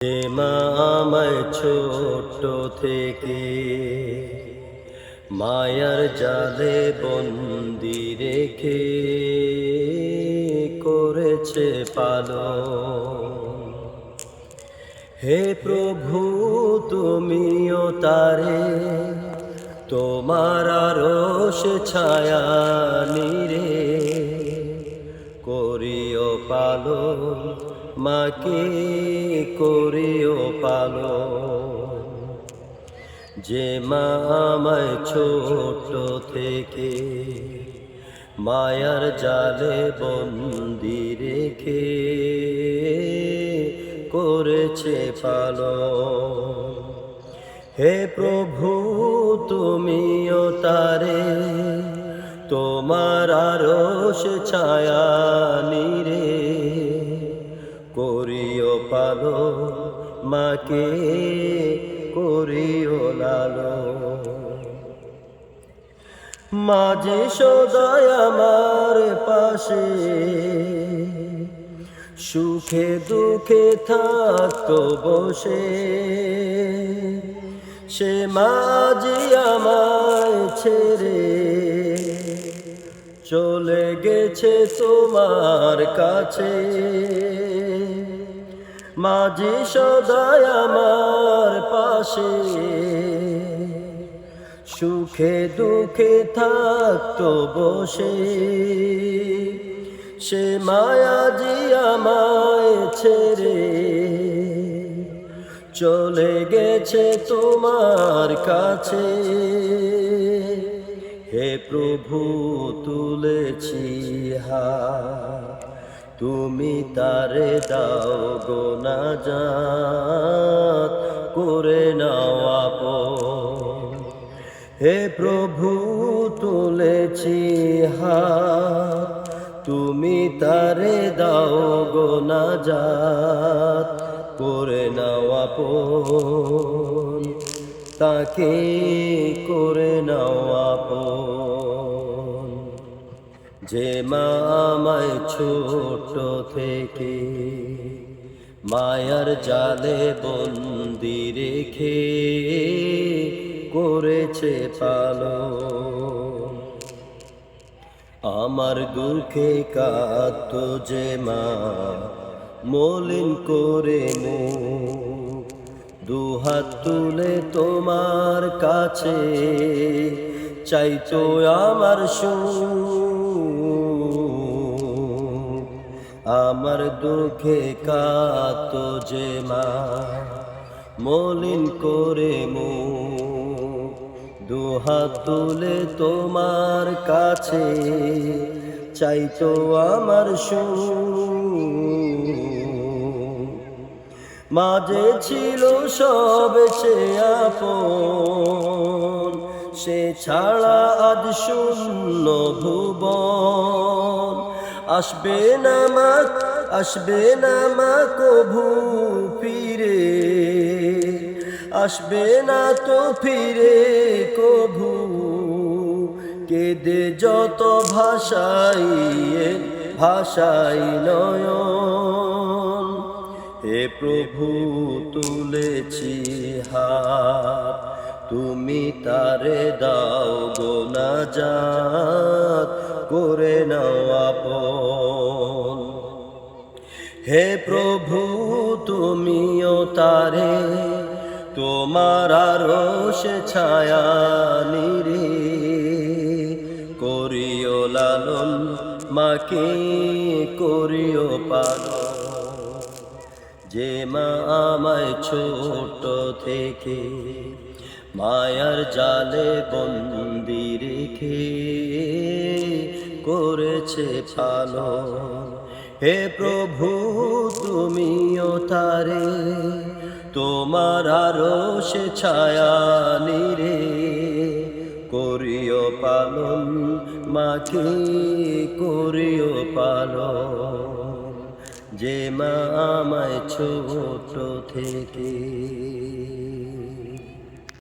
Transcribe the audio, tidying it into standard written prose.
যে মা আমায় ছোট থেকে মায়ার জালে বন্দি রেখে করেছে পালন। হে প্রভু তুমিও তারে তোমার আরশ ছায়া নিরে করিও পালন, মাকে করিও পালন। যে মা আমায় ছোট থেকে মায়ার জালে বন্দি রেখে করেছে পালন। হে প্রভু তুমিও তারে তোমার আরশ ছায়া নিরে করিও পালন, মাকে করিও লালন। মাঝে সদায় আমার পাশে সুখে দুঃখে থাকতো বসে, সে মাঝি আমায় ছেড়ে চলে গেছে তোমার কাছে। মাঝি সদায় আমার পাশে সুখে দুঃখে থাকতো বসে, সে মায়াজি আমায় ছেড়ে চলে গেছে তোমার কাছে। হে প্রভু তুলেছি হাত, তুমি তারে দাও গো নাজাত, করে নাও আপন। হে প্রভু তুলেছি হাত, তুমি তারে দাও গো নাজাত, করে নাও আপন। তাকে করে নাও আপন। যে মা আমায় ছোট থেকে মায়ার জালে বন্দি রেখে করেছে পালন। আমার দুঃখে কাঁদতো যে মা মলিন করে মুখ, দুহাত তুলে তোমার কাছে চাইতো আমার সুখ। আমার দুঃখে কাঁদতো যে মা মলিন করে মুখ, দুহাত তুলে তোমার কাছে চাইতো আমার সুখ। মাঝে ছিল সবচেয়ে আপন, সে ছাড়া আজ শূন্য ভুবন। আসবে না মা কভু ফিরে, আসবে না তো ফিরে কভু। কেঁদে যত ভাষাই নয়ন। হে প্রভু তুলেছি হাত, তুমি তারে দাও গো নাজাত, করে নাও আপন। হে প্রভু তুমিও তারে তোমার আরশ ছায়া নিরে করিও লালন, মাকে করিও পালন। যে মা আমায় ছোট থেকে মায়ার জালে বন্দি রেখে করেছে পালন। হে প্রভু তুমিও তারে তোমার আরশ ছায়া নিরে করিও পালন, মাকে করিও পালন। যে মা আমায় ছোট থেকে